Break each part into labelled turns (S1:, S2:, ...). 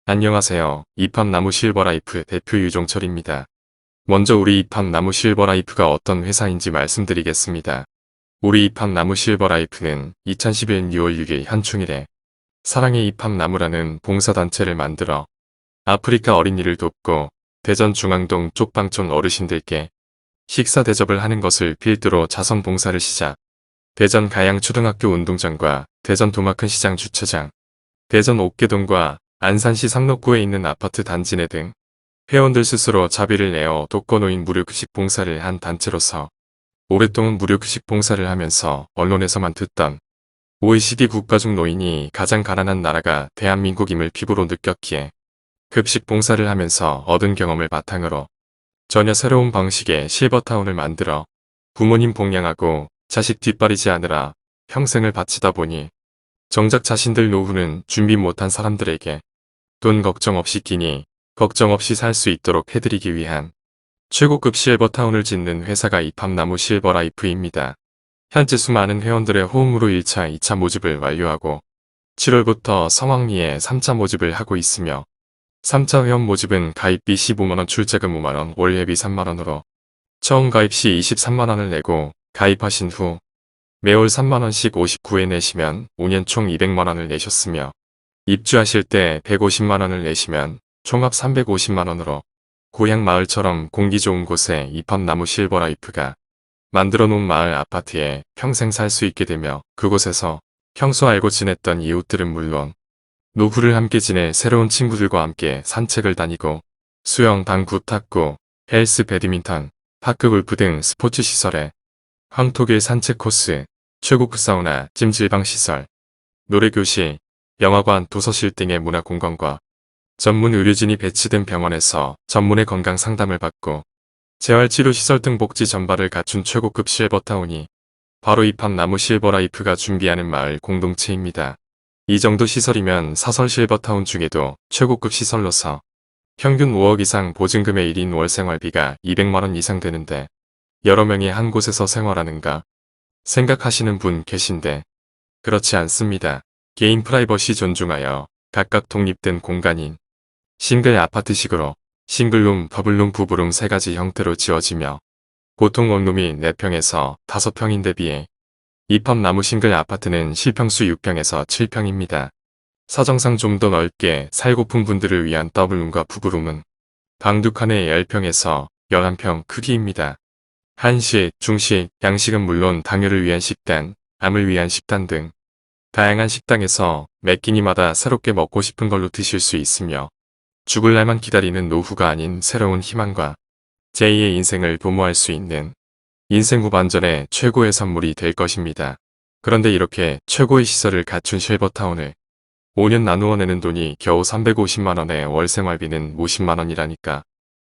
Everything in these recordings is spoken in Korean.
S1: 안녕하세요. 이팝나무 실버라이프 대표 유종철입니다. 먼저 우리 이팝나무 실버라이프가 어떤 회사인지 말씀드리겠습니다. 우리 이팝나무 실버라이프는 2011년 6월 6일 현충일에 사랑의 이팝나무라는 봉사단체를 만들어 아프리카 어린이를 돕고 대전 중앙동 쪽방촌 어르신들께 식사 대접을 하는 것을 필두로 자선봉사를 시작. 대전 가양초등학교 운동장과 대전 도마큰시장 주차장, 대전 옥계동과 안산시 상록구에 있는 아파트 단지 내 등 회원들 스스로 자비를 내어 독거노인 무료급식 봉사를 한 단체로서 오랫동안 무료급식 봉사를 하면서 언론에서만 듣던 OECD 국가 중 노인이 가장 가난한 나라가 대한민국임을 피부로 느꼈기에 급식 봉사를 하면서 얻은 경험을 바탕으로 전혀 새로운 방식의 실버타운을 만들어 부모님 봉양하고 자식 뒷바리지 하느라 평생을 바치다 보니 정작 자신들 노후는 준비 못한 사람들에게 돈 걱정 없이 끼니 걱정 없이 살 수 있도록 해드리기 위한 최고급 실버타운을 짓는 회사가 이팝나무 실버라이프입니다. 현재 수많은 회원들의 호응으로 1차, 2차 모집을 완료하고 7월부터 성황리에 3차 모집을 하고 있으며 3차 회원 모집은 가입비 15만원, 출자금 5만원, 월회비 3만원으로 처음 가입 시 23만원을 내고 가입하신 후 매월 3만원씩 59회 내시면 5년 총 200만원을 내셨으며 입주하실 때 150만원을 내시면 총합 350만원으로 고향 마을처럼 공기 좋은 곳에 이팝나무 실버라이프가 만들어 놓은 마을 아파트에 평생 살 수 있게 되며 그곳에서 평소 알고 지냈던 이웃들은 물론 노후를 함께 지낼 새로운 친구들과 함께 산책을 다니고 수영, 당구, 탁구, 헬스, 배드민턴, 파크 골프 등 스포츠 시설에 황토길 산책 코스, 최고급 사우나, 찜질방 시설, 노래교실, 영화관, 도서실 등의 문화공간과 전문 의료진이 배치된 병원에서 전문의 건강 상담을 받고 재활치료시설 등 복지 전반을 갖춘 최고급 실버타운이 바로 이팝나무 실버라이프가 준비하는 마을 공동체입니다. 이 정도 시설이면 사설 실버타운 중에도 최고급 시설로서 평균 5억 이상 보증금의 1인 월 생활비가 200만원 이상 되는데 여러 명이 한 곳에서 생활하는가 생각하시는 분 계신데 그렇지 않습니다. 개인 프라이버시 존중하여 각각 독립된 공간인 싱글 아파트식으로 싱글룸, 더블룸, 부부룸 3가지 형태로 지어지며 보통 원룸이 4평에서 5평인데 비해 이팝나무 싱글 아파트는 실평수 6평에서 7평입니다. 사정상 좀 더 넓게 살고픈 분들을 위한 더블룸과 부부룸은 방 2칸에 10평에서 11평 크기입니다. 한식, 중식, 양식은 물론 당뇨를 위한 식단, 암을 위한 식단 등 다양한 식당에서 매 끼니마다 새롭게 먹고 싶은 걸로 드실 수 있으며 죽을 날만 기다리는 노후가 아닌 새로운 희망과 제2의 인생을 도모할 수 있는 인생 후반전의 최고의 선물이 될 것입니다. 그런데 이렇게 최고의 시설을 갖춘 실버타운을 5년 나누어 내는 돈이 겨우 350만원에 월 생활비는 50만원이라니까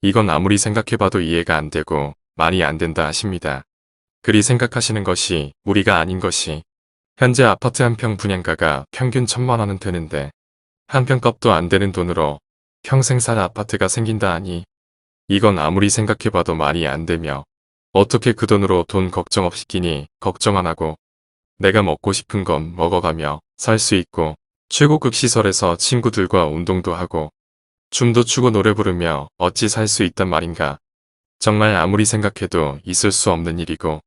S1: 이건 아무리 생각해봐도 이해가 안 되고 말이 안 된다 하십니다. 그리 생각하시는 것이 무리가 아닌 것이 현재 아파트 한 평 분양가가 평균 1000만원은 되는데 한 평 값도 안 되는 돈으로 평생 살 아파트가 생긴다 하니 이건 아무리 생각해봐도 말이 안 되며 어떻게 그 돈으로 돈 걱정 없이 끼니 걱정 안 하고 내가 먹고 싶은 건 먹어가며 살 수 있고 최고급 시설에서 친구들과 운동도 하고 춤도 추고 노래 부르며 어찌 살 수 있단 말인가. 정말 아무리 생각해도 있을 수 없는 일이고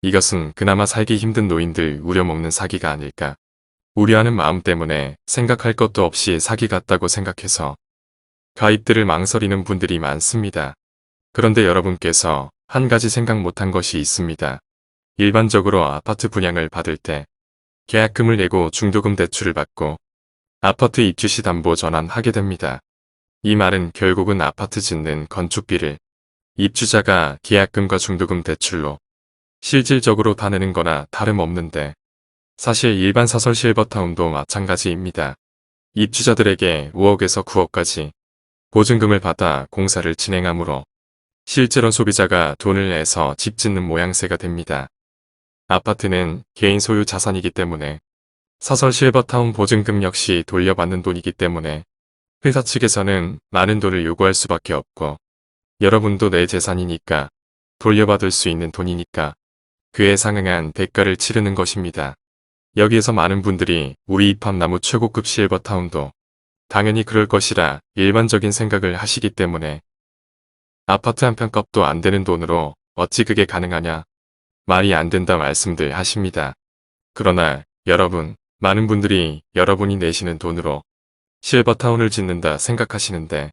S1: 이것은 그나마 살기 힘든 노인들 우려먹는 사기가 아닐까. 우려하는 마음 때문에 생각할 것도 없이 사기 같다고 생각해서 가입들을 망설이는 분들이 많습니다. 그런데 여러분께서 한 가지 생각 못한 것이 있습니다. 일반적으로 아파트 분양을 받을 때 계약금을 내고 중도금 대출을 받고 아파트 입주 시 담보 전환하게 됩니다. 이 말은 결국은 아파트 짓는 건축비를 입주자가 계약금과 중도금 대출로 실질적으로 다 내는 거나 다름없는데 사실 일반 사설 실버타운도 마찬가지입니다. 입주자들에게 5억에서 9억까지 보증금을 받아 공사를 진행하므로 실제로 소비자가 돈을 내서 집 짓는 모양새가 됩니다. 아파트는 개인 소유 자산이기 때문에 사설 실버타운 보증금 역시 돌려받는 돈이기 때문에 회사 측에서는 많은 돈을 요구할 수밖에 없고 여러분도 내 재산이니까 돌려받을 수 있는 돈이니까 그에 상응한 대가를 치르는 것입니다. 여기에서 많은 분들이 우리 이팝나무 최고급 실버타운도 당연히 그럴 것이라 일반적인 생각을 하시기 때문에 아파트 한 평 값도 안 되는 돈으로 어찌 그게 가능하냐, 말이 안 된다 말씀들 하십니다. 그러나 여러분, 많은 분들이 여러분이 내시는 돈으로 실버타운을 짓는다 생각하시는데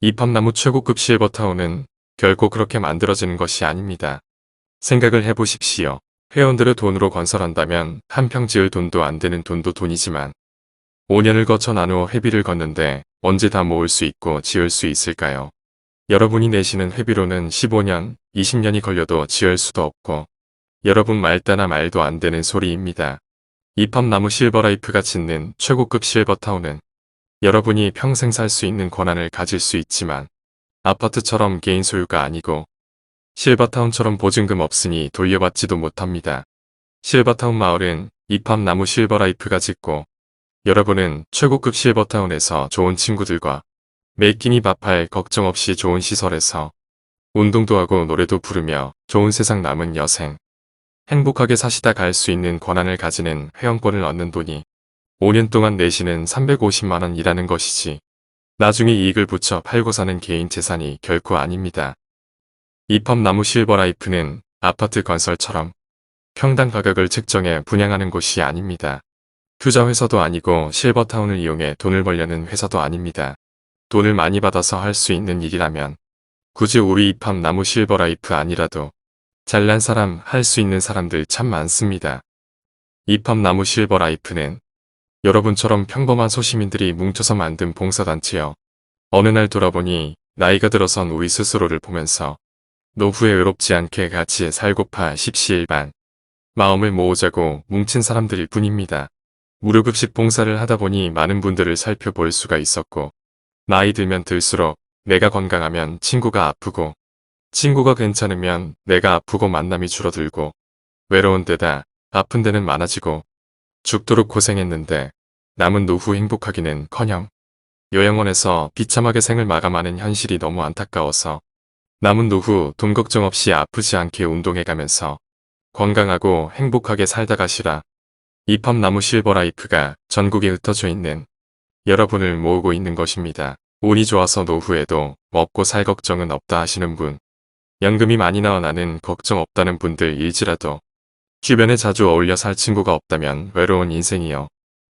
S1: 이팝나무 최고급 실버타운은 결코 그렇게 만들어지는 것이 아닙니다. 생각을 해보십시오. 회원들의 돈으로 건설한다면 한 평 지을 돈도 안 되는 돈도 돈이지만 5년을 거쳐 나누어 회비를 걷는데 언제 다 모을 수 있고 지을 수 있을까요? 여러분이 내시는 회비로는 15년, 20년이 걸려도 지을 수도 없고 여러분 말따나 말도 안 되는 소리입니다. 이팝나무 실버라이프가 짓는 최고급 실버타운은 여러분이 평생 살 수 있는 권한을 가질 수 있지만 아파트처럼 개인 소유가 아니고 실버타운처럼 보증금 없으니 돌려받지도 못합니다. 실버타운 마을은 이팝나무 실버라이프가 짓고 여러분은 최고급 실버타운에서 좋은 친구들과 매 끼니 밥할 걱정 없이 좋은 시설에서 운동도 하고 노래도 부르며 좋은 세상 남은 여생 행복하게 사시다 갈 수 있는 권한을 가지는 회원권을 얻는 돈이 5년 동안 내시는 350만원이라는 것이지 나중에 이익을 붙여 팔고 사는 개인 재산이 결코 아닙니다. 이팝나무 실버라이프는 아파트 건설처럼 평당 가격을 책정해 분양하는 곳이 아닙니다. 투자회사도 아니고 실버타운을 이용해 돈을 벌려는 회사도 아닙니다. 돈을 많이 받아서 할 수 있는 일이라면 굳이 우리 이팝나무 실버라이프 아니라도 잘난 사람 할 수 있는 사람들 참 많습니다. 이팝나무 실버라이프는 여러분처럼 평범한 소시민들이 뭉쳐서 만든 봉사단체요. 어느 날 돌아보니 나이가 들어선 우리 스스로를 보면서 노후에 외롭지 않게 같이 살고파 십시일반 마음을 모으자고 뭉친 사람들일 뿐입니다. 무료급식 봉사를 하다 보니 많은 분들을 살펴볼 수가 있었고 나이 들면 들수록 내가 건강하면 친구가 아프고 친구가 괜찮으면 내가 아프고 만남이 줄어들고 외로운 데다 아픈 데는 많아지고 죽도록 고생했는데 남은 노후 행복하기는커녕 요양원에서 비참하게 생을 마감하는 현실이 너무 안타까워서 남은 노후 돈 걱정 없이 아프지 않게 운동해가면서 건강하고 행복하게 살다 가시라. 이팝나무 실버라이프가 전국에 흩어져 있는 여러분을 모으고 있는 것입니다. 운이 좋아서 노후에도 먹고 살 걱정은 없다 하시는 분, 연금이 많이 나와 나는 걱정 없다는 분들 일지라도 주변에 자주 어울려 살 친구가 없다면 외로운 인생이요.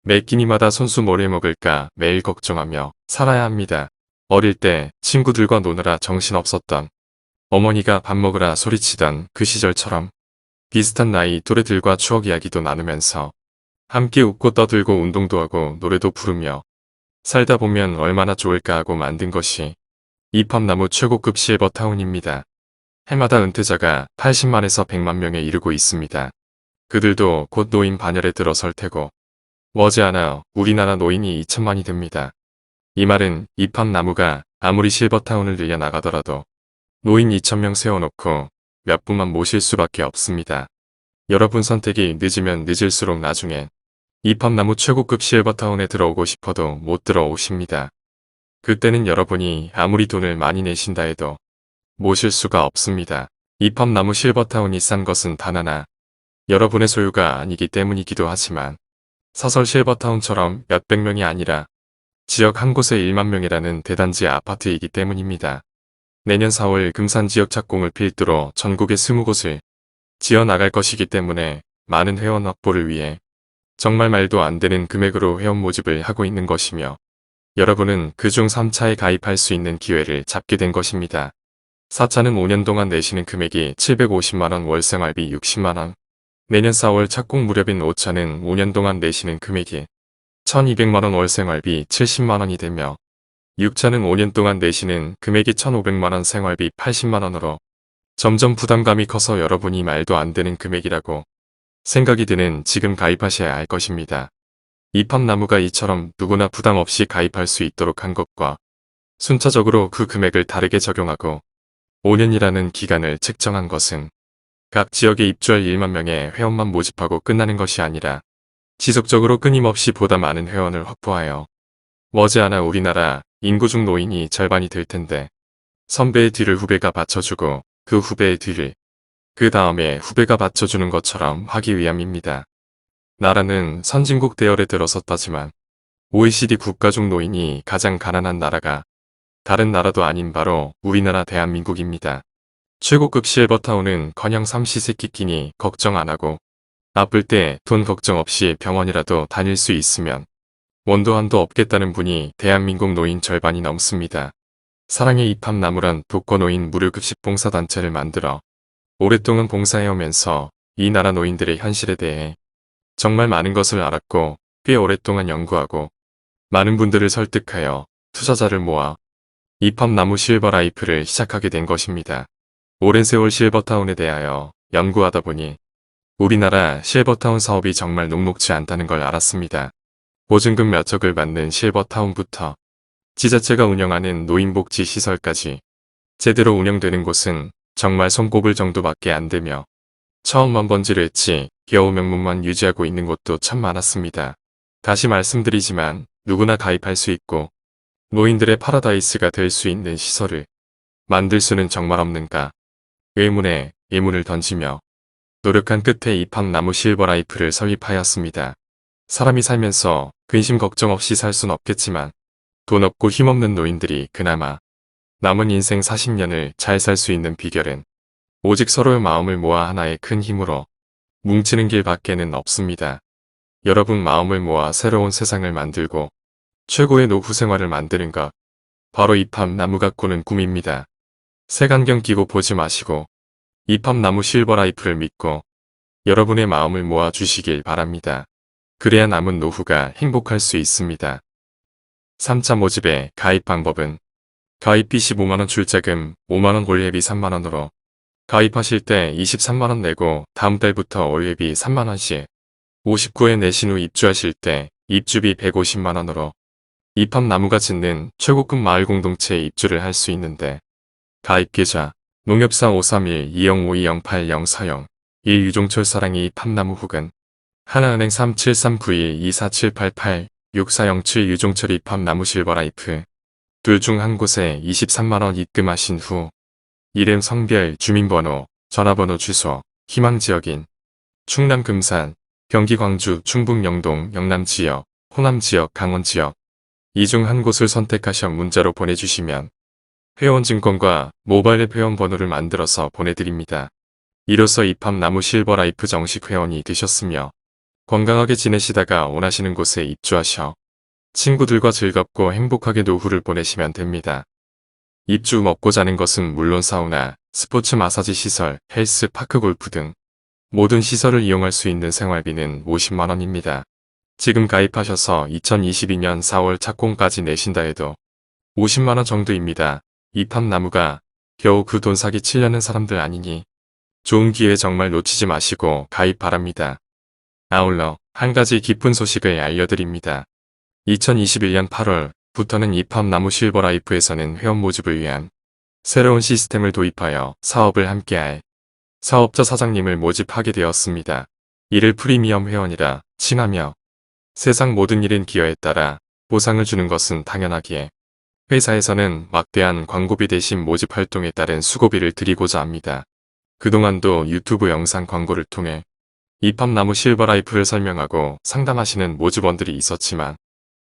S1: 매 끼니마다 손수 뭘 해먹을까 매일 걱정하며 살아야 합니다. 어릴 때 친구들과 노느라 정신없었던 어머니가 밥 먹으라 소리치던 그 시절처럼 비슷한 나이 또래들과 추억 이야기도 나누면서 함께 웃고 떠들고 운동도 하고 노래도 부르며 살다 보면 얼마나 좋을까 하고 만든 것이 이팝나무 최고급 실버타운입니다. 해마다 은퇴자가 80만에서 100만 명에 이르고 있습니다. 그들도 곧 노인 반열에 들어설 테고 머지않아 우리나라 노인이 2천만이 됩니다. 이 말은 이팝나무가 아무리 실버타운을 늘려나가더라도 노인 2천명 세워놓고 몇 분만 모실 수밖에 없습니다. 여러분 선택이 늦으면 늦을수록 나중엔 이팝나무 최고급 실버타운에 들어오고 싶어도 못 들어오십니다. 그때는 여러분이 아무리 돈을 많이 내신다 해도 모실 수가 없습니다. 이팝나무 실버타운이 싼 것은 단 하나, 여러분의 소유가 아니기 때문이기도 하지만 사설 실버타운처럼 몇백 명이 아니라 지역 한 곳에 1만 명이라는 대단지 아파트이기 때문입니다. 내년 4월 금산 지역 착공을 필두로 전국에 20곳을 지어 나갈 것이기 때문에 많은 회원 확보를 위해 정말 말도 안 되는 금액으로 회원 모집을 하고 있는 것이며 여러분은 그중 3차에 가입할 수 있는 기회를 잡게 된 것입니다. 4차는 5년 동안 내시는 금액이 750만원 월 생활비 60만원, 내년 4월 착공 무렵인 5차는 5년 동안 내시는 금액이 1200만원 월 생활비 70만원이 되며 6차는 5년 동안 내시는 금액이 1500만원 생활비 80만원으로 점점 부담감이 커서 여러분이 말도 안 되는 금액이라고 생각이 드는 지금 가입하셔야 할 것입니다. 이팝나무가 이처럼 누구나 부담 없이 가입할 수 있도록 한 것과 순차적으로 그 금액을 다르게 적용하고 5년이라는 기간을 책정한 것은 각 지역에 입주할 1만 명의 회원만 모집하고 끝나는 것이 아니라 지속적으로 끊임없이 보다 많은 회원을 확보하여 머지않아 우리나라 인구 중 노인이 절반이 될 텐데 선배의 뒤를 후배가 받쳐주고 그 후배의 뒤를 그 다음에 후배가 받쳐주는 것처럼 하기 위함입니다. 나라는 선진국 대열에 들어섰다지만 OECD 국가 중 노인이 가장 가난한 나라가 다른 나라도 아닌 바로 우리나라 대한민국입니다. 최고급 실버타운은 커녕 삼시세끼 끼니 걱정 안 하고 아플 때 돈 걱정 없이 병원이라도 다닐 수 있으면 원도 한도 없겠다는 분이 대한민국 노인 절반이 넘습니다. 사랑의 입합나무란 독거노인 무료급식 봉사단체를 만들어 오랫동안 봉사해오면서 이 나라 노인들의 현실에 대해 정말 많은 것을 알았고 꽤 오랫동안 연구하고 많은 분들을 설득하여 투자자를 모아 입합나무 실버라이프를 시작하게 된 것입니다. 오랜 세월 실버타운에 대하여 연구하다 보니 우리나라 실버타운 사업이 정말 녹록지 않다는 걸 알았습니다. 보증금 몇 억을 받는 실버타운부터 지자체가 운영하는 노인복지 시설까지 제대로 운영되는 곳은 정말 손꼽을 정도밖에 안 되며 처음 만번지를 했지 겨우 명문만 유지하고 있는 곳도 참 많았습니다. 다시 말씀드리지만 누구나 가입할 수 있고 노인들의 파라다이스가 될 수 있는 시설을 만들 수는 정말 없는가 의문에 의문을 던지며 노력한 끝에 입합나무 실버라이프를 설립하였습니다. 사람이 살면서 근심 걱정 없이 살 순 없겠지만 돈 없고 힘없는 노인들이 그나마 남은 인생 40년을 잘 살 수 있는 비결은 오직 서로의 마음을 모아 하나의 큰 힘으로 뭉치는 길밖에는 없습니다. 여러분 마음을 모아 새로운 세상을 만들고 최고의 노후 생활을 만드는 것 바로 입합나무 갖고는 꿈입니다. 색안경 끼고 보지 마시고 입합나무 실버라이프를 믿고 여러분의 마음을 모아 주시길 바랍니다. 그래야 남은 노후가 행복할 수 있습니다. 3차 모집의 가입 방법은 가입비 15만원 출자금 5만원 올예비 3만원으로 가입하실 때 23만원 내고 다음 달부터 올예비 3만원씩 59회 내신 후 입주하실 때 입주비 150만원으로 입합나무가 짓는 최고급 마을 공동체에 입주를 할 수 있는데 가입계좌 농협사 531-2052-0804영 1 유종철 사랑의 입합나무 혹은 하나은행 3739124788 6407 유종철 입합나무 실버라이프 둘 중 한 곳에 23만원 입금하신 후 이름 성별 주민번호 전화번호 주소 희망지역인 충남 금산 경기 광주 충북 영동 영남지역 호남지역 강원지역 이 중 한 곳을 선택하셔 문자로 보내주시면 회원증권과 모바일 앱 회원번호를 만들어서 보내드립니다. 이로써 입합나무 실버라이프 정식 회원이 되셨으며 건강하게 지내시다가 원하시는 곳에 입주하셔 친구들과 즐겁고 행복하게 노후를 보내시면 됩니다. 입주 먹고 자는 것은 물론 사우나, 스포츠 마사지 시설, 헬스, 파크 골프 등 모든 시설을 이용할 수 있는 생활비는 50만원입니다. 지금 가입하셔서 2022년 4월 착공까지 내신다 해도 50만원 정도입니다. 입합나무가 겨우 그 돈 사기 치려는 사람들 아니니 좋은 기회 정말 놓치지 마시고 가입 바랍니다. 아울러 한 가지 기쁜 소식을 알려드립니다. 2021년 8월부터는 입합나무 실버라이프에서는 회원 모집을 위한 새로운 시스템을 도입하여 사업을 함께할 사업자 사장님을 모집하게 되었습니다. 이를 프리미엄 회원이라 칭하며 세상 모든 일은 기여에 따라 보상을 주는 것은 당연하기에 회사에서는 막대한 광고비 대신 모집 활동에 따른 수고비를 드리고자 합니다. 그동안도 유튜브 영상 광고를 통해 입합나무 실버라이프를 설명하고 상담하시는 모집원들이 있었지만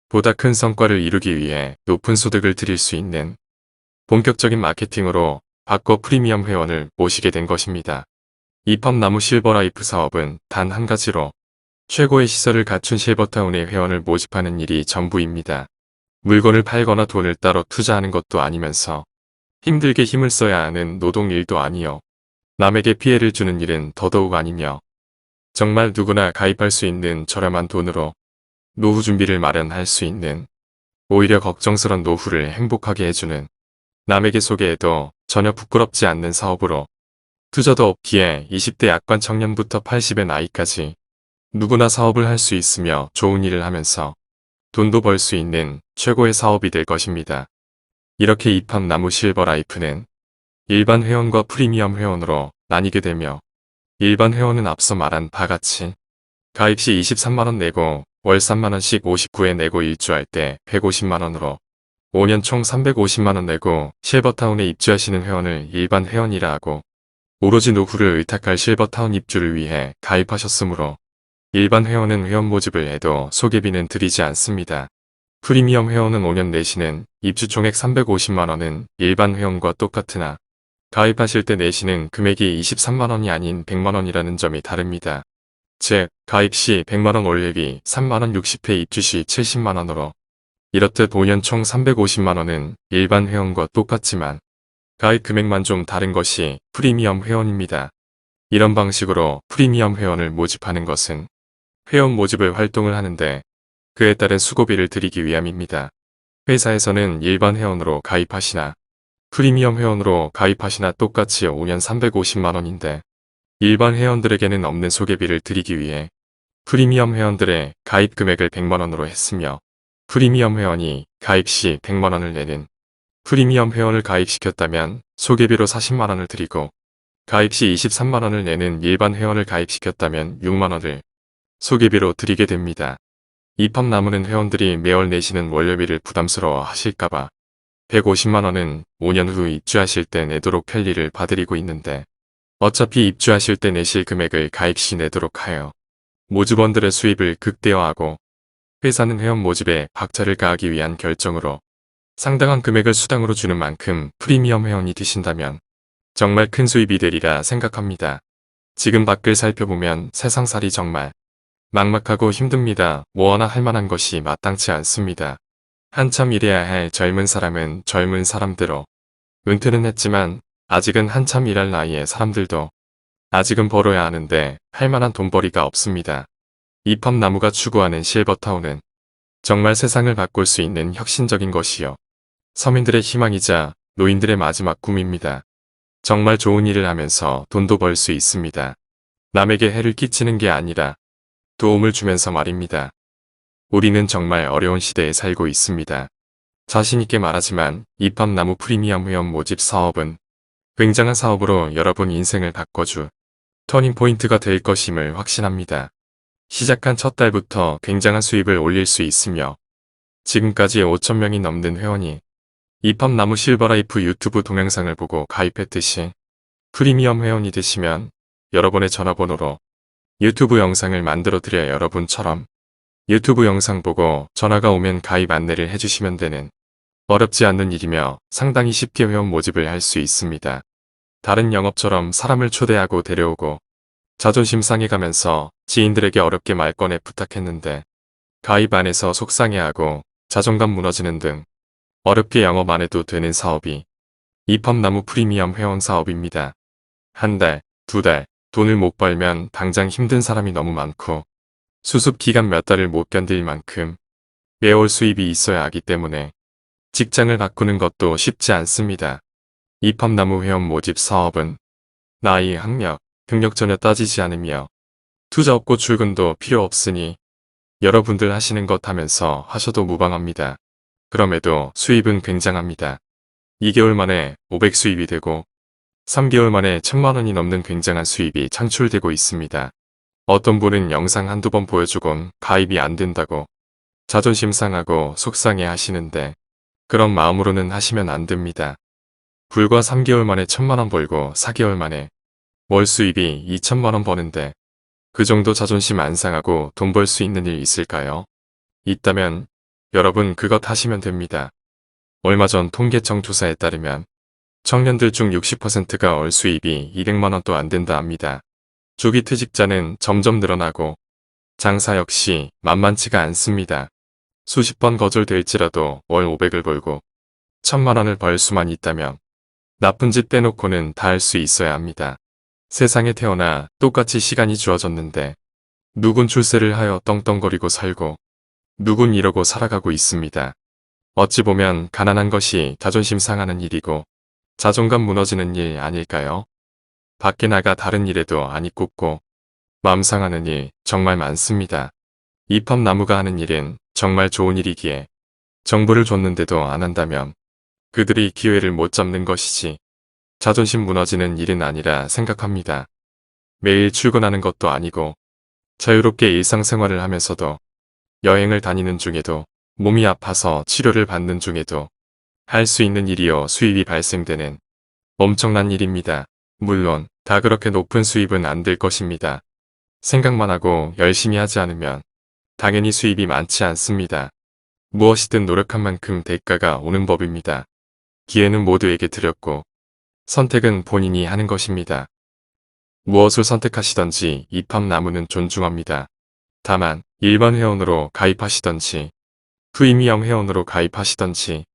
S1: 보다 큰 성과를 이루기 위해 높은 소득을 드릴 수 있는 본격적인 마케팅으로 바꿔 프리미엄 회원을 모시게 된 것입니다. 입합나무 실버라이프 사업은 단 한 가지로 최고의 시설을 갖춘 실버타운의 회원을 모집하는 일이 전부입니다. 물건을 팔거나 돈을 따로 투자하는 것도 아니면서 힘들게 힘을 써야 하는 노동 일도 아니요. 남에게 피해를 주는 일은 더더욱 아니며 정말 누구나 가입할 수 있는 저렴한 돈으로 노후 준비를 마련할 수 있는 오히려 걱정스런 노후를 행복하게 해주는 남에게 소개해도 전혀 부끄럽지 않는 사업으로 투자도 없기에 20대 약관 청년부터 80의 나이까지 누구나 사업을 할 수 있으며 좋은 일을 하면서 돈도 벌 수 있는 최고의 사업이 될 것입니다. 이렇게 입합나무 실버라이프는 일반 회원과 프리미엄 회원으로 나뉘게 되며 일반 회원은 앞서 말한 바같이 가입 시 23만원 내고 월 3만원씩 59회 내고 일주할 때 150만원으로 5년 총 350만원 내고 실버타운에 입주하시는 회원을 일반 회원이라 하고 오로지 노후를 의탁할 실버타운 입주를 위해 가입하셨으므로 일반 회원은 회원 모집을 해도 소개비는 드리지 않습니다. 프리미엄 회원은 5년 내시는 입주 총액 350만원은 일반 회원과 똑같으나 가입하실 때 내시는 금액이 23만원이 아닌 100만원이라는 점이 다릅니다. 즉, 가입 시 100만원 원래비 3만원 60회 입주 시 70만원으로 이렇듯 5년 총 350만원은 일반 회원과 똑같지만 가입 금액만 좀 다른 것이 프리미엄 회원입니다. 이런 방식으로 프리미엄 회원을 모집하는 것은 회원 모집을 활동을 하는데 그에 따른 수고비를 드리기 위함입니다. 회사에서는 일반 회원으로 가입하시나 프리미엄 회원으로 가입하시나 똑같이 5년 350만원인데 일반 회원들에게는 없는 소개비를 드리기 위해 프리미엄 회원들의 가입 금액을 100만원으로 했으며 프리미엄 회원이 가입 시 100만원을 내는 프리미엄 회원을 가입시켰다면 소개비로 40만원을 드리고 가입 시 23만원을 내는 일반 회원을 가입시켰다면 6만원을 소개비로 드리게 됩니다. 입학 남은 회원들이 매월 내시는 원료비를 부담스러워 하실까봐 150만원은 5년 후 입주하실 때 내도록 편리를 봐드리고 있는데 어차피 입주하실 때 내실 금액을 가입 시 내도록 하여 모집원들의 수입을 극대화하고 회사는 회원 모집에 박차를 가하기 위한 결정으로 상당한 금액을 수당으로 주는 만큼 프리미엄 회원이 되신다면 정말 큰 수입이 되리라 생각합니다. 지금 밖을 살펴보면 세상살이 정말 막막하고 힘듭니다. 뭐 하나 할 만한 것이 마땅치 않습니다. 한참 일해야 할 젊은 사람은 젊은 사람대로 은퇴는 했지만 아직은 한참 일할 나이의 사람들도 아직은 벌어야 하는데 할 만한 돈벌이가 없습니다. 이팝나무가 추구하는 실버타운은 정말 세상을 바꿀 수 있는 혁신적인 것이요. 서민들의 희망이자 노인들의 마지막 꿈입니다. 정말 좋은 일을 하면서 돈도 벌 수 있습니다. 남에게 해를 끼치는 게 아니라 도움을 주면서 말입니다. 우리는 정말 어려운 시대에 살고 있습니다. 자신있게 말하지만 이팝나무 프리미엄 회원 모집 사업은 굉장한 사업으로 여러분 인생을 바꿔줄 터닝포인트가 될 것임을 확신합니다. 시작한 첫 달부터 굉장한 수입을 올릴 수 있으며 지금까지 5,000명이 넘는 회원이 이팝나무 실버라이프 유튜브 동영상을 보고 가입했듯이 프리미엄 회원이 되시면 여러분의 전화번호로 유튜브 영상을 만들어 드려 여러분처럼 유튜브 영상 보고 전화가 오면 가입 안내를 해주시면 되는 어렵지 않는 일이며 상당히 쉽게 회원 모집을 할 수 있습니다. 다른 영업처럼 사람을 초대하고 데려오고 자존심 상해가면서 지인들에게 어렵게 말 꺼내 부탁했는데 가입 안 해서 속상해하고 자존감 무너지는 등 어렵게 영업 안 해도 되는 사업이 이팝나무 프리미엄 회원 사업입니다. 한 달, 두 달 돈을 못 벌면 당장 힘든 사람이 너무 많고 수습 기간 몇 달을 못 견딜 만큼 매월 수입이 있어야 하기 때문에 직장을 바꾸는 것도 쉽지 않습니다. 이팝나무 회원 모집 사업은 나이, 학력, 경력 전혀 따지지 않으며 투자 없고 출근도 필요 없으니 여러분들 하시는 것 하면서 하셔도 무방합니다. 그럼에도 수입은 굉장합니다. 2개월 만에 500 수입이 되고 3개월 만에 1000만원이 넘는 굉장한 수입이 창출되고 있습니다. 어떤 분은 영상 한두 번 보여주곤 가입이 안 된다고 자존심 상하고 속상해 하시는데 그런 마음으로는 하시면 안 됩니다. 불과 3개월 만에 1000만원 벌고 4개월 만에 월 수입이 2000만원 버는데 그 정도 자존심 안 상하고 돈 벌 수 있는 일 있을까요? 있다면 여러분 그것 하시면 됩니다. 얼마 전 통계청 조사에 따르면 청년들 중 60%가 월 수입이 200만원도 안 된다 합니다. 조기퇴직자는 점점 늘어나고 장사 역시 만만치가 않습니다. 수십 번 거절될지라도 월 500을 벌고 1000만원을 벌 수만 있다면 나쁜 짓 빼놓고는 다 할 수 있어야 합니다. 세상에 태어나 똑같이 시간이 주어졌는데 누군 출세를 하여 떵떵거리고 살고 누군 이러고 살아가고 있습니다. 어찌 보면 가난한 것이 자존심 상하는 일이고 자존감 무너지는 일 아닐까요? 밖에 나가 다른 일에도 안이 꼽고 마음 상하는 일 정말 많습니다. 이팝나무가 하는 일은 정말 좋은 일이기에 정보를 줬는데도 안 한다면 그들이 기회를 못 잡는 것이지 자존심 무너지는 일은 아니라 생각합니다. 매일 출근하는 것도 아니고 자유롭게 일상생활을 하면서도 여행을 다니는 중에도 몸이 아파서 치료를 받는 중에도 할 수 있는 일이요 수입이 발생되는 엄청난 일입니다. 물론 다 그렇게 높은 수입은 안 될 것입니다. 생각만 하고 열심히 하지 않으면 당연히 수입이 많지 않습니다. 무엇이든 노력한 만큼 대가가 오는 법입니다. 기회는 모두에게 드렸고 선택은 본인이 하는 것입니다. 무엇을 선택하시던지 입학나무는 존중합니다. 다만 일반 회원으로 가입하시던지 프리미엄 회원으로 가입하시던지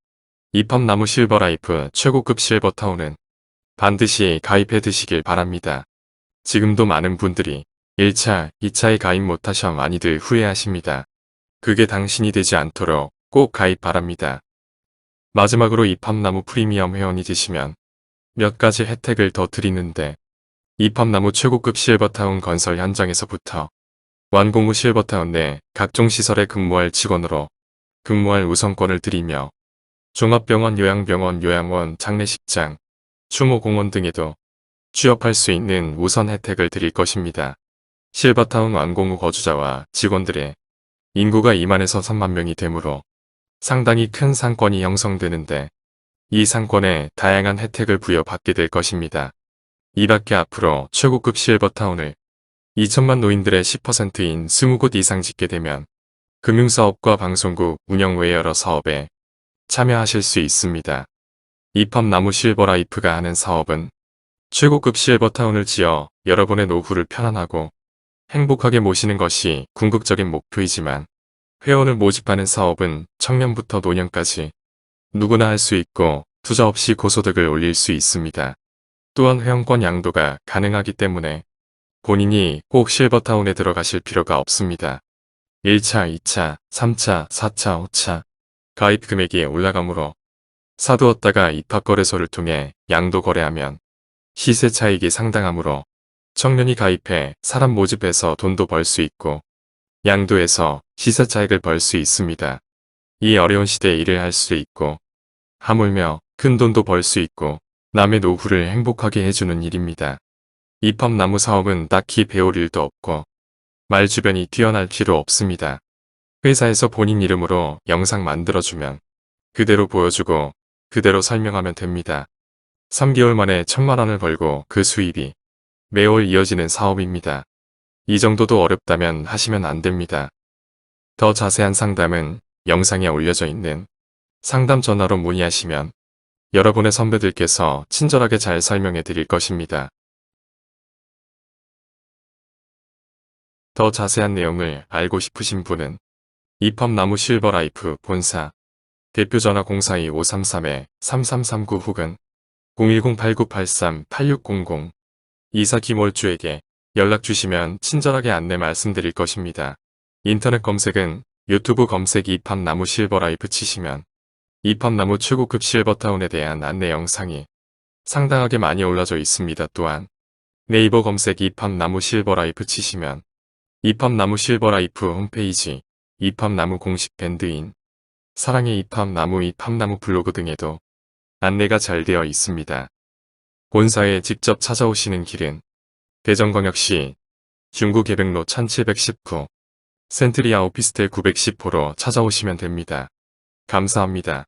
S1: 입학나무 실버라이프 최고급 실버타운은 반드시 가입해 두시길 바랍니다. 지금도 많은 분들이 1차, 2차에 가입 못하셔 많이들 후회하십니다. 그게 당신이 되지 않도록 꼭 가입 바랍니다. 마지막으로 입학나무 프리미엄 회원이 되시면 몇 가지 혜택을 더 드리는데 입학나무 최고급 실버타운 건설 현장에서부터 완공 후 실버타운 내 각종 시설에 근무할 직원으로 근무할 우선권을 드리며 종합병원, 요양병원, 요양원, 장례식장, 추모공원 등에도 취업할 수 있는 우선 혜택을 드릴 것입니다. 실버타운 완공 후 거주자와 직원들의 인구가 2만에서 3만 명이 되므로 상당히 큰 상권이 형성되는데 이 상권에 다양한 혜택을 부여받게 될 것입니다. 이 밖에 앞으로 최고급 실버타운을 2천만 노인들의 10%인 20곳 이상 짓게 되면 금융사업과 방송국 운영 외 여러 사업에 참여하실 수 있습니다. 입학나무 실버라이프가 하는 사업은 최고급 실버타운을 지어 여러분의 노후를 편안하고 행복하게 모시는 것이 궁극적인 목표이지만 회원을 모집하는 사업은 청년부터 노년까지 누구나 할 수 있고 투자 없이 고소득을 올릴 수 있습니다. 또한 회원권 양도가 가능하기 때문에 본인이 꼭 실버타운에 들어가실 필요가 없습니다. 1차, 2차, 3차, 4차, 5차 가입 금액이 올라가므로 사두었다가 입학거래소를 통해 양도 거래하면 시세 차익이 상당하므로 청년이 가입해 사람 모집해서 돈도 벌 수 있고 양도해서 시세 차익을 벌 수 있습니다. 이 어려운 시대에 일을 할 수 있고 하물며 큰 돈도 벌 수 있고 남의 노후를 행복하게 해주는 일입니다. 입학나무 사업은 딱히 배울 일도 없고 말 주변이 뛰어날 필요 없습니다. 회사에서 본인 이름으로 영상 만들어주면 그대로 보여주고 그대로 설명하면 됩니다. 3개월 만에 1,000만 원을 벌고 그 수입이 매월 이어지는 사업입니다. 이 정도도 어렵다면 하시면 안 됩니다. 더 자세한 상담은 영상에 올려져 있는 상담 전화로 문의하시면 여러분의 선배들께서 친절하게 잘 설명해 드릴 것입니다. 더 자세한 내용을 알고 싶으신 분은 입학나무 실버라이프 본사 대표 전화 042-533-3339 혹은 010-8983-8600 이사 김월주에게 연락 주시면 친절하게 안내 말씀드릴 것입니다. 인터넷 검색은 유튜브 검색 입학나무 실버라이프 치시면 입학나무 최고급 실버타운에 대한 안내 영상이 상당하게 많이 올라져 있습니다. 또한 네이버 검색 입학나무 실버라이프 치시면 입학나무 실버라이프 홈페이지, 입학나무 공식 밴드인 사랑의 입학나무 입학나무 블로그 등에도 안내가 잘 되어 있습니다. 본사에 직접 찾아오시는 길은 대전광역시 중구계백로 1719 센트리아 오피스텔 910호로 찾아오시면 됩니다. 감사합니다.